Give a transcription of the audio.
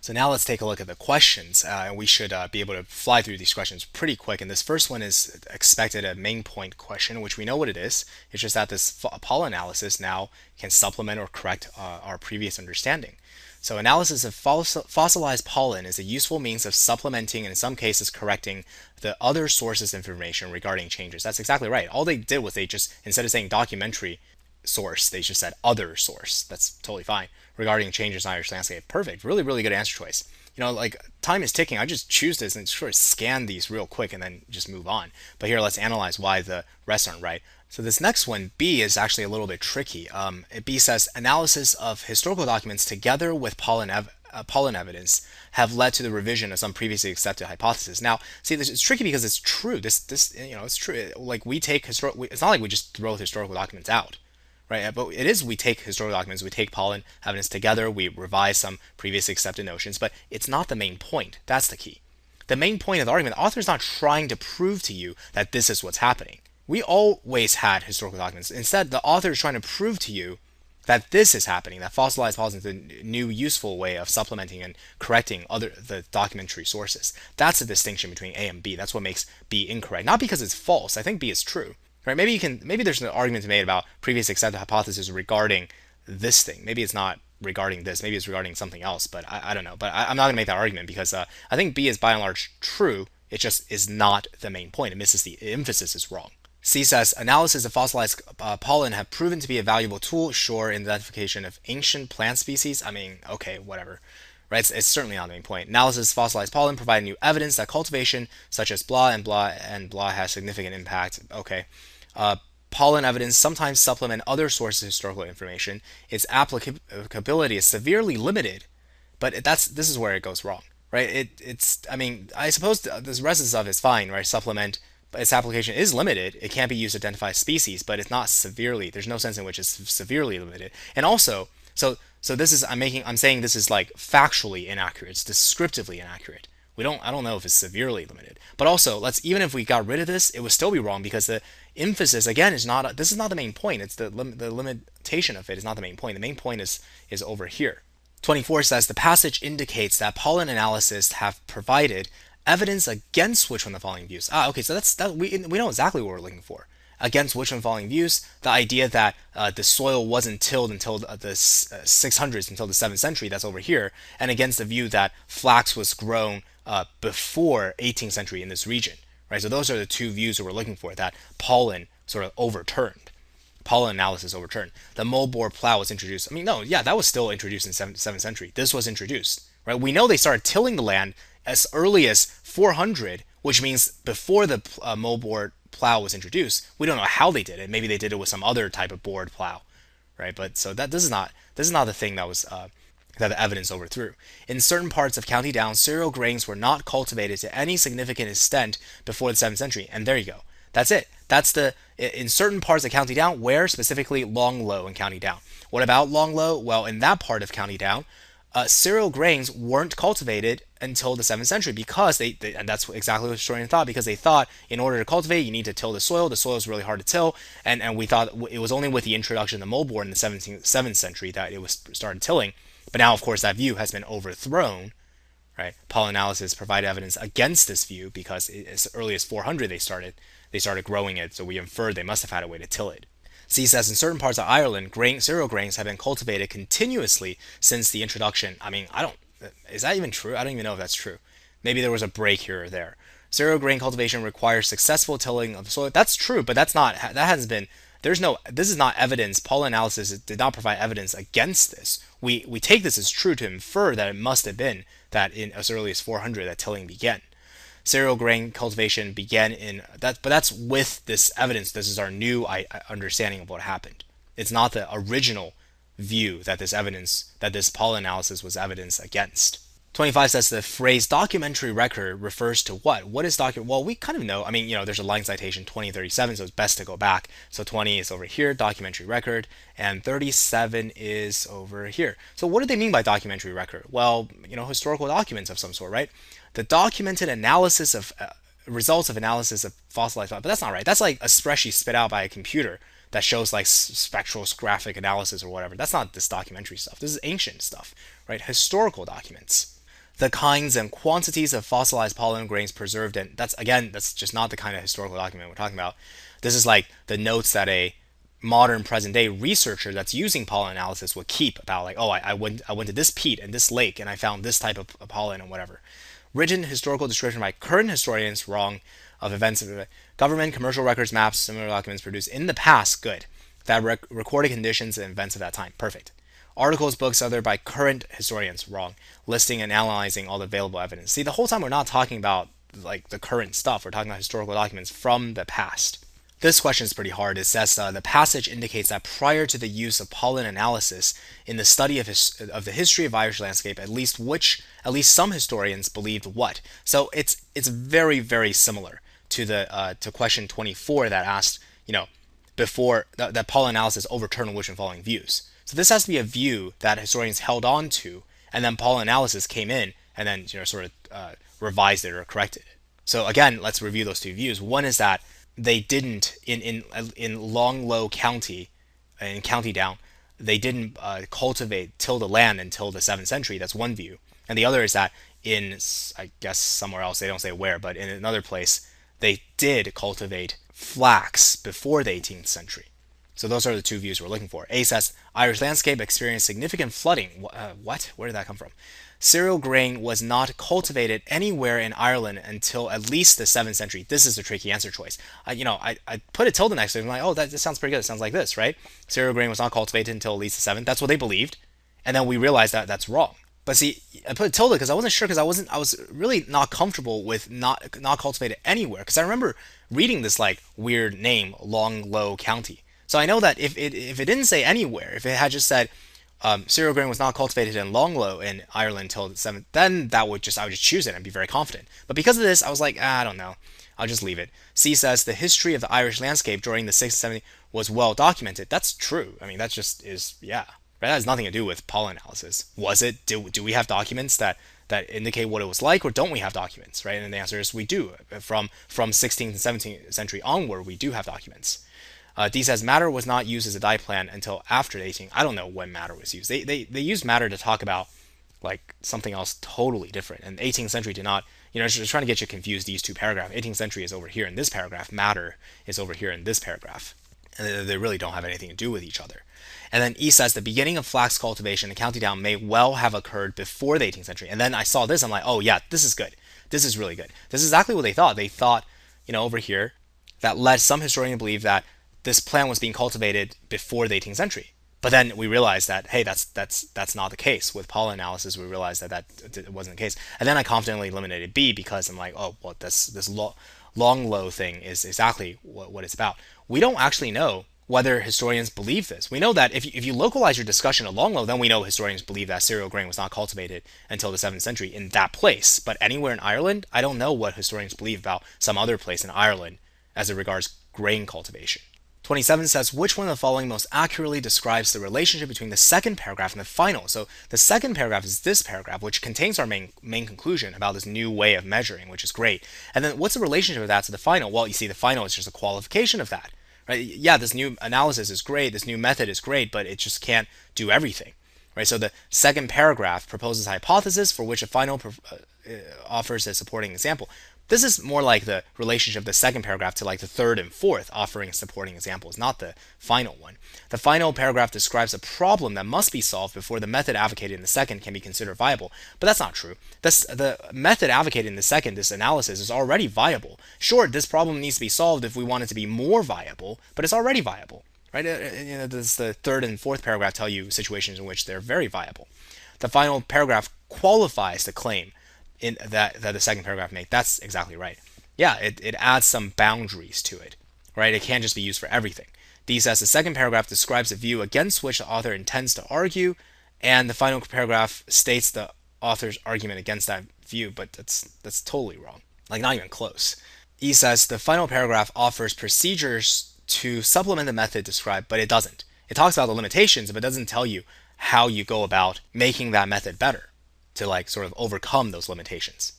So now let's take a look at the questions, and we should be able to fly through these questions pretty quick. And this first one is expected a main point question, which we know what it is. It's just that this pollen analysis now can supplement or correct our previous understanding. So analysis of fossilized pollen is a useful means of supplementing and in some cases correcting the other sources of information regarding changes. That's exactly right. All they did was they just, instead of saying documentary source, they just said other source. That's totally fine. Regarding changes in Irish landscape, perfect. Really, really good answer choice. Like time is ticking. I just choose this and sort of scan these real quick and then just move on. But here, let's analyze why the rest aren't right. So this next one, B, is actually a little bit tricky. B says analysis of historical documents together with pollen evidence have led to the revision of some previously accepted hypotheses. Now, see, this is tricky because it's true. It's true. Like we take it's not like we just throw historical documents out, right? But it is, we take historical documents, we take pollen evidence together, we revise some previously accepted notions, but it's not the main point. That's the key. The main point of the argument, the author is not trying to prove to you that this is what's happening. We always had historical documents. Instead, the author is trying to prove to you that this is happening, that fossilized pollen is a new useful way of supplementing and correcting the documentary sources. That's the distinction between A and B. That's what makes B incorrect. Not because it's false. I think B is true. Right? Maybe there's an argument to be made about previous accepted hypothesis regarding this thing. Maybe it's not regarding this. Maybe it's regarding something else. But I don't know. But I'm not going to make that argument because I think B is by and large true. It just is not the main point. It misses the emphasis is wrong. C says analysis of fossilized pollen have proven to be a valuable tool, sure, in the identification of ancient plant species. I mean, okay, whatever. Right? It's certainly not the main point. Analysis of fossilized pollen provide new evidence that cultivation, such as blah and blah and blah, has significant impact. Okay. Pollen evidence sometimes supplement other sources of historical information. Its applicability is severely limited, but this is where it goes wrong, right? I mean, I suppose this rest of the stuff is fine, right? Supplement, but its application is limited. It can't be used to identify species, but it's not severely. There's no sense in which it's severely limited. And also, so this is I'm saying this is like factually inaccurate. It's descriptively inaccurate. I don't know if it's severely limited. But also, even if we got rid of this, it would still be wrong because the emphasis again this is not the main point. It's the limitation of it is not the main point. The main point is over here. 24 says the passage indicates that pollen analysis have provided evidence against which one of the following views. Okay, so we know exactly what we're looking for. Against which one of the following views? The idea that the soil wasn't tilled until the 600s, until the 7th century, that's over here, and against the view that flax was grown before 18th century in this region, right? So those are the two views that we're looking for, that pollen sort of overturned. Pollen analysis overturned. The moldboard plow was introduced. I mean, no, yeah, that was still introduced in 7th century. This was introduced, right? We know they started tilling the land as early as 400, which means before the moldboard plow was introduced. We don't know how they did it. Maybe they did it with some other type of board plow, right? But so this is not the thing that was that the evidence overthrew. In certain parts of County Down, cereal grains were not cultivated to any significant extent before the 7th century. And there you go. That's it. In certain parts of County Down, where specifically Longlow in County Down. What about Longlow? Well, in that part of County Down, cereal grains weren't cultivated until the 7th century because and that's exactly what the historian thought, because they thought in order to cultivate, you need to till the soil. The soil is really hard to till, and we thought it was only with the introduction of the moldboard in the 7th century that it was started tilling. But now, of course, that view has been overthrown, right? Pollen analysis provided evidence against this view because as early as 400 they started growing it, so we inferred they must have had a way to till it. C says in certain parts of Ireland, cereal grains have been cultivated continuously since the introduction. I mean, is that even true? I don't even know if that's true. Maybe there was a break here or there. Cereal grain cultivation requires successful tilling of the soil. That's true, but this is not evidence. Pollen analysis did not provide evidence against this. We take this as true to infer that it must have been that in as early as 400 that tilling began. Cereal grain cultivation began but that's with this evidence. This is our new understanding of what happened. It's not the original view that this pollen analysis was evidence against. 25 says the phrase documentary record refers to what? What is document? Well, we kind of know. I mean, there's a line citation 2037, so it's best to go back. So 20 is over here, documentary record, and 37 is over here. So what do they mean by documentary record? Well, historical documents of some sort, right? The documented analysis of results of analysis of fossilized, but that's not right. That's like a spreadsheet spit out by a computer that shows like spectroscophic analysis or whatever. That's not this documentary stuff. This is ancient stuff, right? Historical documents. the kinds and quantities of fossilized pollen grains preserved in. That's just not the kind of historical document we're talking about. This is like the notes that a modern present day researcher that's using pollen analysis would keep about like, oh, I went to this peat and this lake and I found this type of pollen and whatever. Written historical description by current historians wrong of events of government, commercial records, maps, similar documents produced in the past, good. That recorded conditions and events of that time, perfect. Articles, books, other by current historians, wrong. Listing and analyzing all the available evidence. See, the whole time we're not talking about like the current stuff. We're talking about historical documents from the past. This question is pretty hard. It says the passage indicates that prior to the use of pollen analysis in the study of the history of Irish landscape, at least some historians believed what. So it's very very similar to the to question 24 that asked before that pollen analysis overturned which and following views. So this has to be a view that historians held on to, and then pollen analysis came in and then sort of revised it or corrected it. So again, let's review those two views. One is that they didn't in Long Low County, in County Down, they didn't till the land until the 7th century. That's one view. And the other is that in, I guess somewhere else, they don't say where, but in another place, they did cultivate flax before the 18th century. So those are the two views we're looking for. A says Irish landscape experienced significant flooding. What? Where did that come from? Cereal grain was not cultivated anywhere in Ireland until at least the 7th century. This is a tricky answer choice. I put a tilde next to it. I'm like, oh, that sounds pretty good. It sounds like this, right? Cereal grain was not cultivated until at least the 7th. That's what they believed. And then we realized that that's wrong. But see, I put a tilde because I wasn't sure, because I was really not comfortable with not cultivated anywhere. Because I remember reading this like weird name, Long Low County. So I know that if it didn't say anywhere, if it had just said cereal grain was not cultivated in Long Low in Ireland until the 7th, then I would just choose it and be very confident. But because of this, I was like, I don't know. I'll just leave it. C says the history of the Irish landscape during the 6th and 7th was well documented. That's true. I mean, that just is, yeah. Right? That has nothing to do with pollen analysis. Was it? Do we have documents that indicate what it was like, or don't we have documents? Right? And the answer is we do. From 16th and 17th century onward, we do have documents. D says matter was not used as a dye plant until after the 18th. I don't know when matter was used. They used matter to talk about like something else totally different. And 18th century did not, just trying to get you confused, these two paragraphs. 18th century is over here in this paragraph. Matter is over here in this paragraph. And they really don't have anything to do with each other. And then E says the beginning of flax cultivation in County Down may well have occurred before the 18th century. And then I saw this, I'm like, oh yeah, this is good. This is really good. This is exactly what they thought. They thought, over here, that led some historian to believe that this plant was being cultivated before the 18th century. But then we realized that, hey, that's not the case. With pollen analysis, we realized that wasn't the case. And then I confidently eliminated B because I'm like, oh, well, this Long Low thing is exactly what it's about. We don't actually know whether historians believe this. We know that if you localize your discussion to Long Low, then we know historians believe that cereal grain was not cultivated until the 7th century in that place. But anywhere in Ireland, I don't know what historians believe about some other place in Ireland as it regards grain cultivation. 27 says, which one of the following most accurately describes the relationship between the second paragraph and the final? So the second paragraph is this paragraph, which contains our main conclusion about this new way of measuring, which is great. And then what's the relationship of that to the final? Well, you see, the final is just a qualification of that. Right? Yeah, this new analysis is great, this new method is great, but it just can't do everything. Right? So the second paragraph proposes a hypothesis for which a final offers a supporting example. This is more like the relationship of the second paragraph to like the third and fourth offering supporting examples, not the final one. The final paragraph describes a problem that must be solved before the method advocated in the second can be considered viable. But that's not true. The method advocated in the second, this analysis, is already viable. Sure, this problem needs to be solved if we want it to be more viable, but it's already viable. Right? The third and fourth paragraph tell you situations in which they're very viable. The final paragraph qualifies the claim in that the second paragraph makes. That's exactly right. Yeah, it adds some boundaries to it, right? It can't just be used for everything. D says the second paragraph describes a view against which the author intends to argue, and the final paragraph states the author's argument against that view, but that's totally wrong. Like, not even close. E says the final paragraph offers procedures to supplement the method described, but it doesn't. It talks about the limitations, but it doesn't tell you how you go about making that method better to like sort of overcome those limitations.